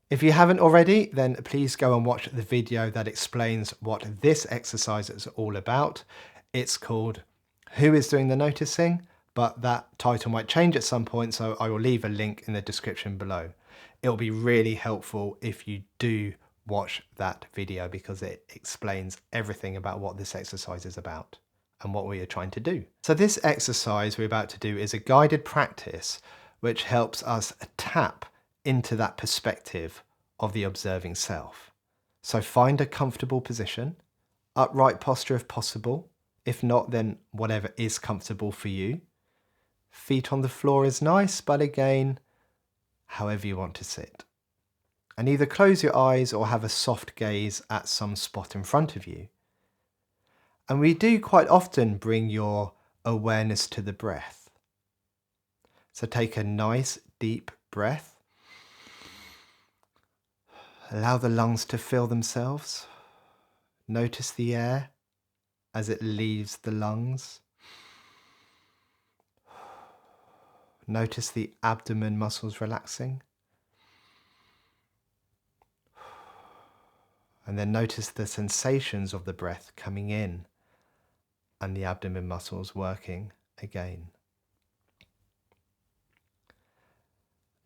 If you haven't already, then please go and watch the video that explains what this exercise is all about. It's called Who is Doing the Noticing? But that title might change at some point, so I will leave a link in the description below. It'll be really helpful if you do watch that video because it explains everything about what this exercise is about and what we are trying to do. So this exercise we're about to do is a guided practice which helps us tap into that perspective of the observing self. So find a comfortable position, upright posture if possible. If not, then whatever is comfortable for you. Feet on the floor is nice, but again, however you want to sit. And either close your eyes or have a soft gaze at some spot in front of you. And we do quite often bring your awareness to the breath. So take a nice deep breath. Allow the lungs to fill themselves. Notice the air as it leaves the lungs. Notice the abdomen muscles relaxing. And then notice the sensations of the breath coming in and the abdomen muscles working again.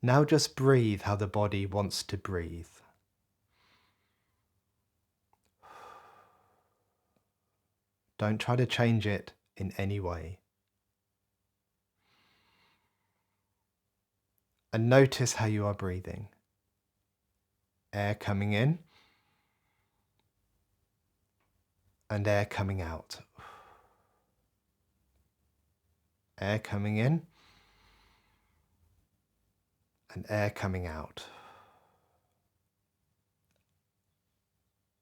Now just breathe how the body wants to breathe. Don't try to change it in any way. And notice how you are breathing. Air coming in and air coming out. Air coming in and air coming out.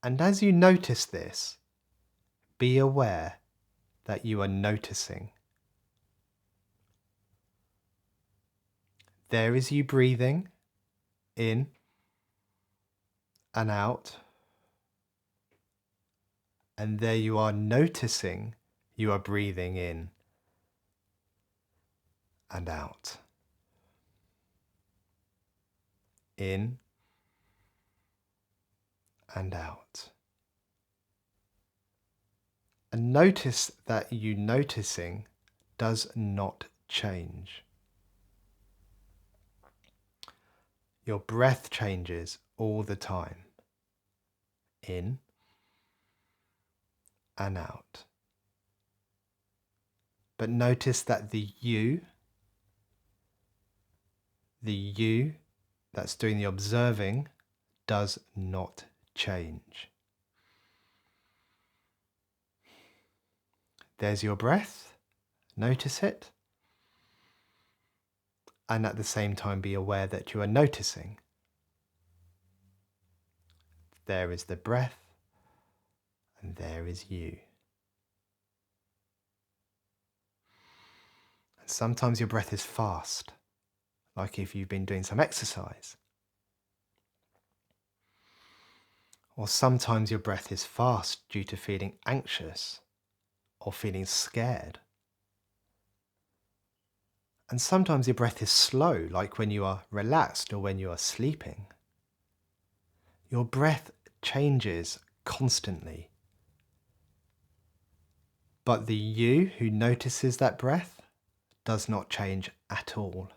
And as you notice this, be aware that you are noticing. There is you breathing in and out. And there you are noticing you are breathing in and out. In and out. And notice that you noticing does not change. Your breath changes all the time. In and out. But notice that the you that's doing the observing does not change. There's your breath, notice it, and at the same time be aware that you are noticing. There is the breath, and there is you. And sometimes your breath is fast, like if you've been doing some exercise. Or sometimes your breath is fast due to feeling anxious or feeling scared. And sometimes your breath is slow, like when you are relaxed or when you are sleeping. Your breath changes constantly. But the you who notices that breath does not change at all.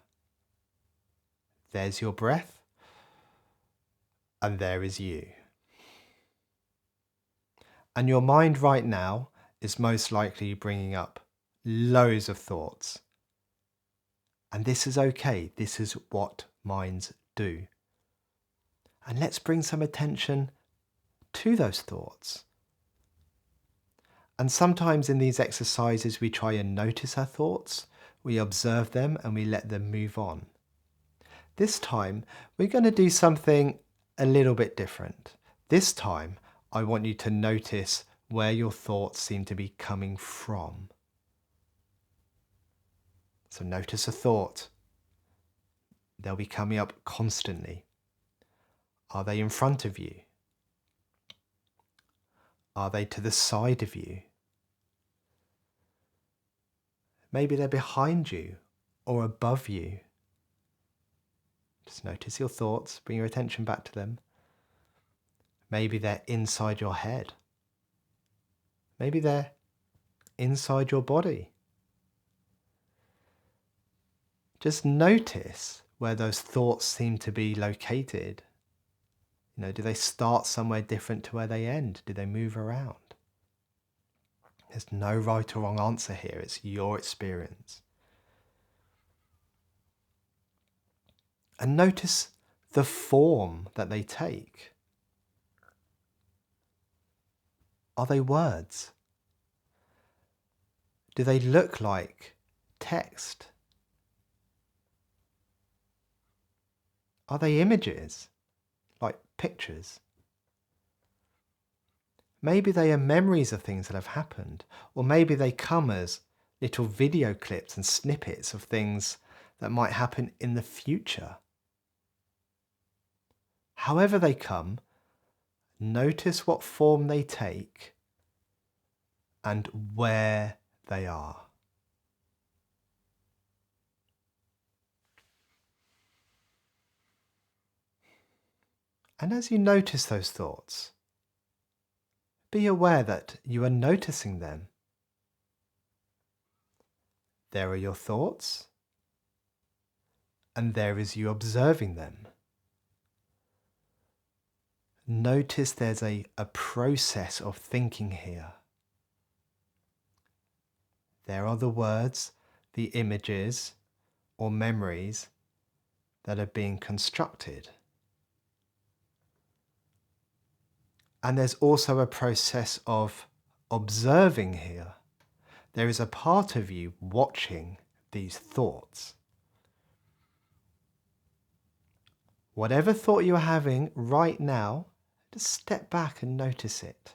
There's your breath, and there is you. And your mind right now is most likely bringing up loads of thoughts. And this is okay. This is what minds do. And let's bring some attention to those thoughts. And sometimes in these exercises, we try and notice our thoughts, we observe them, and we let them move on. This time, we're going to do something a little bit different. This time, I want you to notice where your thoughts seem to be coming from. So notice a thought. They'll be coming up constantly. Are they in front of you? Are they to the side of you? Maybe they're behind you or above you. Just notice your thoughts, bring your attention back to them. Maybe they're inside your head. Maybe they're inside your body. Just notice where those thoughts seem to be located. Do they start somewhere different to where they end? Do they move around? There's no right or wrong answer here. It's your experience. And notice the form that they take. Are they words? Do they look like text? Are they images, like pictures? Maybe they are memories of things that have happened, or maybe they come as little video clips and snippets of things that might happen in the future. However they come, notice what form they take and where they are. And as you notice those thoughts, be aware that you are noticing them. There are your thoughts, and there is you observing them. Notice there's a process of thinking here. There are the words, the images, or memories that are being constructed. And there's also a process of observing here. There is a part of you watching these thoughts. Whatever thought you are having right now, just step back and notice it.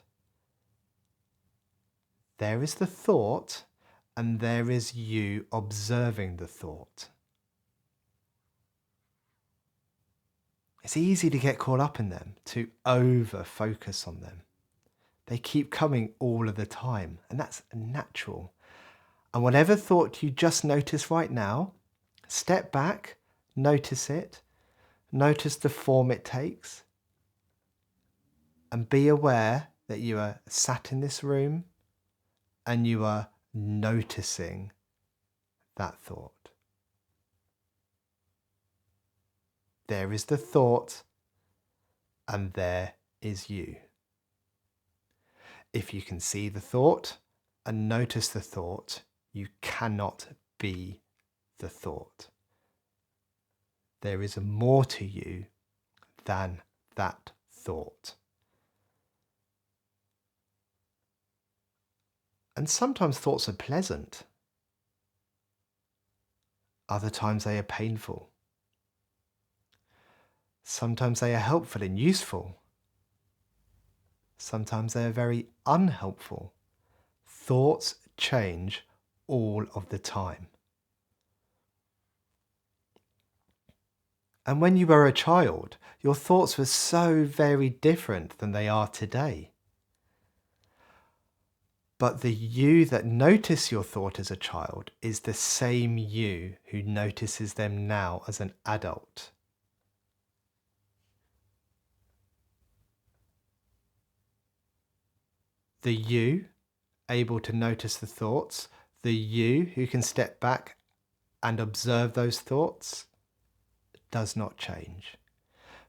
There is the thought, and there is you observing the thought. It's easy to get caught up in them, to over-focus on them. They keep coming all of the time, and that's natural. And whatever thought you just notice right now, step back, notice it, notice the form it takes, and be aware that you are sat in this room and you are noticing that thought. There is the thought, and there is you. If you can see the thought and notice the thought, you cannot be the thought. There is more to you than that thought. And sometimes thoughts are pleasant. Other times they are painful. Sometimes they are helpful and useful. Sometimes they are very unhelpful. Thoughts change all of the time. And when you were a child, your thoughts were so very different than they are today. But the you that noticed your thought as a child is the same you who notices them now as an adult. The you able to notice the thoughts, the you who can step back and observe those thoughts, does not change.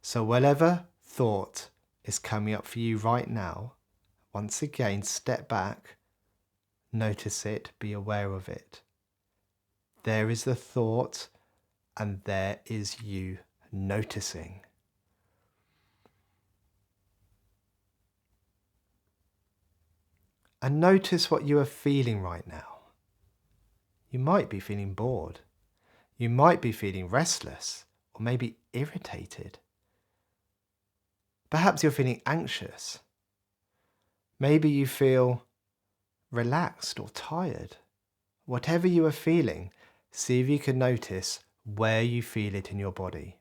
So whatever thought is coming up for you right now, once again, step back, notice it, be aware of it. There is the thought, and there is you noticing. And notice what you are feeling right now. You might be feeling bored. You might be feeling restless, or maybe irritated. Perhaps you're feeling anxious. Maybe you feel relaxed or tired. Whatever you are feeling, see if you can notice where you feel it in your body.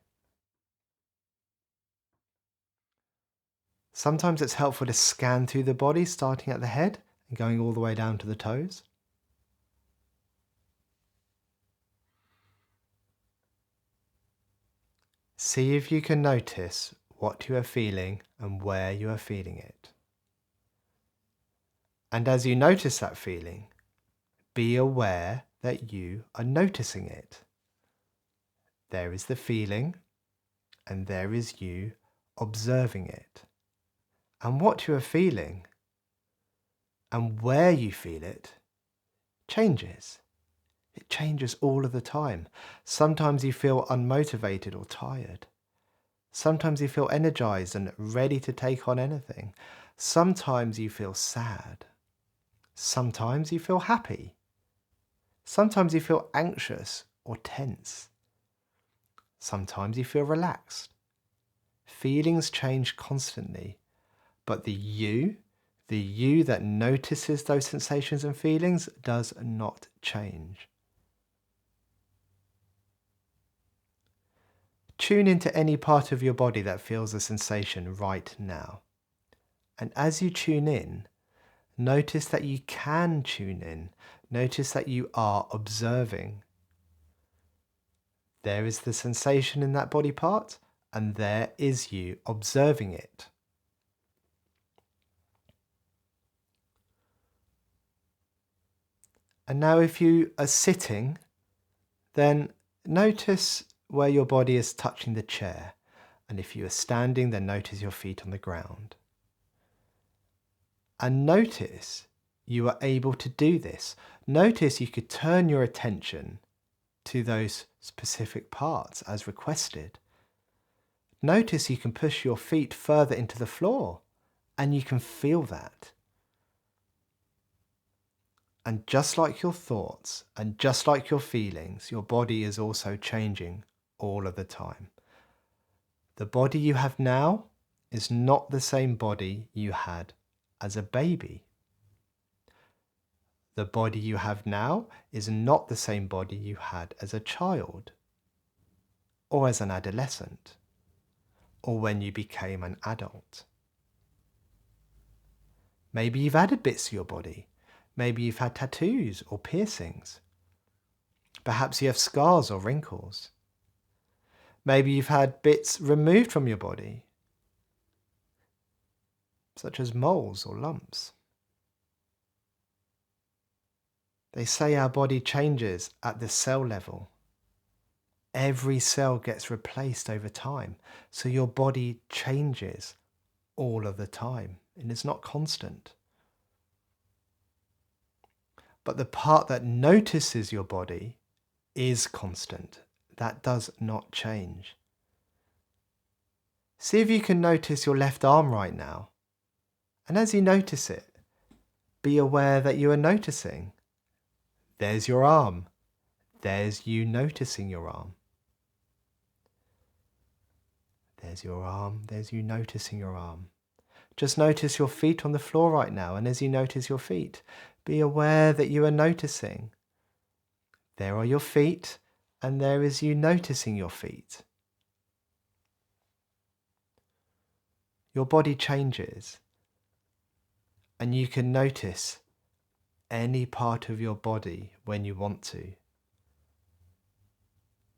Sometimes it's helpful to scan through the body, starting at the head and going all the way down to the toes. See if you can notice what you are feeling and where you are feeling it. And as you notice that feeling, be aware that you are noticing it. There is the feeling, and there is you observing it. And what you are feeling and where you feel it changes. It changes all of the time. Sometimes you feel unmotivated or tired. Sometimes you feel energized and ready to take on anything. Sometimes you feel sad. Sometimes you feel happy. Sometimes you feel anxious or tense. Sometimes you feel relaxed. Feelings change constantly, but the you that notices those sensations and feelings, does not change. Tune into any part of your body that feels a sensation right now. And as you tune in, notice that you can tune in. Notice that you are observing. There is the sensation in that body part, and there is you observing it. And now if you are sitting, then notice where your body is touching the chair. And if you are standing, then notice your feet on the ground. And notice you are able to do this. Notice you could turn your attention to those specific parts as requested. Notice you can push your feet further into the floor, and you can feel that. And just like your thoughts and just like your feelings, your body is also changing all of the time. The body you have now is not the same body you had as a baby. The body you have now is not the same body you had as a child, or as an adolescent, or when you became an adult. Maybe you've added bits to your body. Maybe you've had tattoos or piercings. Perhaps you have scars or wrinkles. Maybe you've had bits removed from your body, such as moles or lumps. They say our body changes at the cell level. Every cell gets replaced over time, so your body changes all of the time, and it's not constant. But the part that notices your body is constant. That does not change. See if you can notice your left arm right now. And as you notice it, be aware that you are noticing. There's your arm. There's you noticing your arm. There's your arm. There's you noticing your arm. Just notice your feet on the floor right now. And as you notice your feet, be aware that you are noticing. There are your feet, and there is you noticing your feet. Your body changes, and you can notice any part of your body when you want to.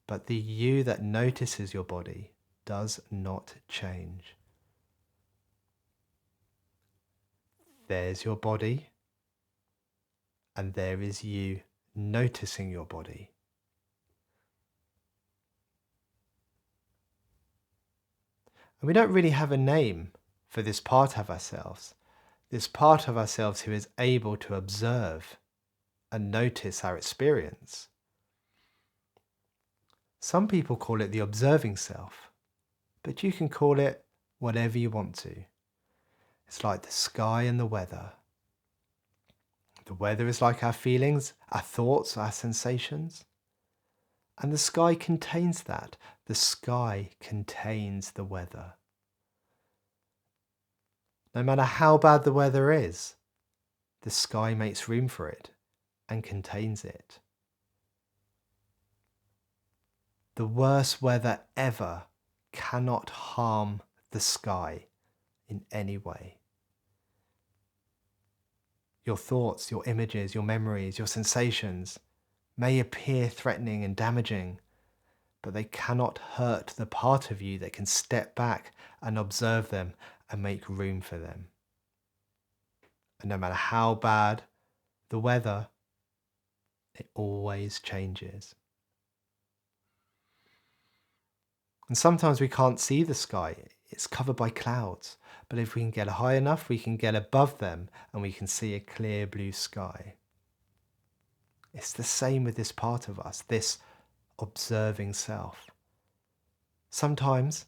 But the you that notices your body does not change. There's your body, and there is you noticing your body. And we don't really have a name for this part of ourselves. This part of ourselves who is able to observe and notice our experience. Some people call it the observing self, but you can call it whatever you want to. It's like the sky and the weather. The weather is like our feelings, our thoughts, our sensations. And the sky contains that. The sky contains the weather. No matter how bad the weather is, the sky makes room for it and contains it. The worst weather ever cannot harm the sky in any way. Your thoughts, your images, your memories, your sensations may appear threatening and damaging, but they cannot hurt the part of you that can step back and observe them and make room for them. And no matter how bad the weather, it always changes. And sometimes we can't see the sky, it's covered by clouds. But if we can get high enough, we can get above them and we can see a clear blue sky. It's the same with this part of us, this observing self. Sometimes,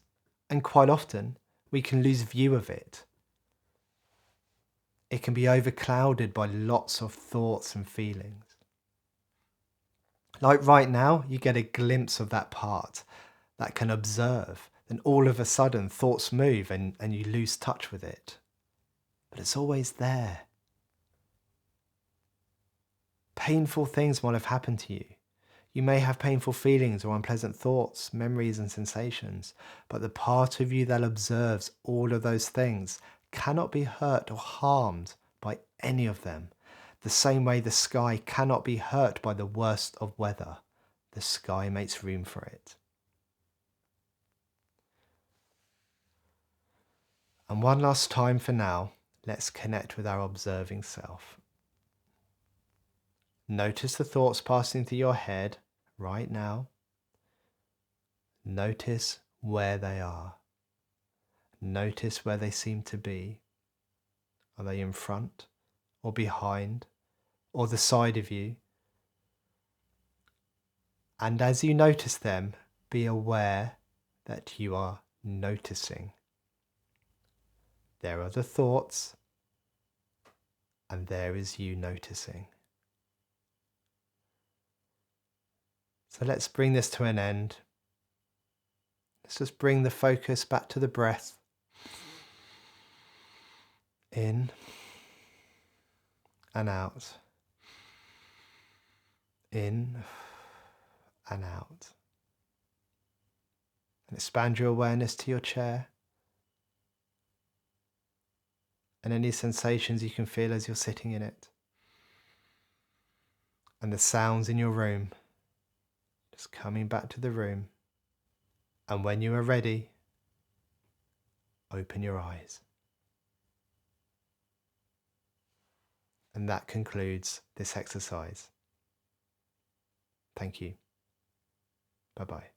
and quite often, we can lose view of it. It can be overclouded by lots of thoughts and feelings. Like right now, you get a glimpse of that part that can observe. Then all of a sudden, thoughts move and you lose touch with it. But it's always there. Painful things might have happened to you. You may have painful feelings or unpleasant thoughts, memories and sensations, but the part of you that observes all of those things cannot be hurt or harmed by any of them. The same way the sky cannot be hurt by the worst of weather. The sky makes room for it. And one last time for now, let's connect with our observing self. Notice the thoughts passing through your head right now. Notice where they are. Notice where they seem to be. Are they in front or behind or the side of you? And as you notice them, be aware that you are noticing. There are the thoughts, and there is you noticing. So let's bring this to an end. Let's just bring the focus back to the breath. In and out. In and out. And expand your awareness to your chair and any sensations you can feel as you're sitting in it. And the sounds in your room. Just coming back to the room. And when you are ready, open your eyes. And that concludes this exercise. Thank you. Bye-bye.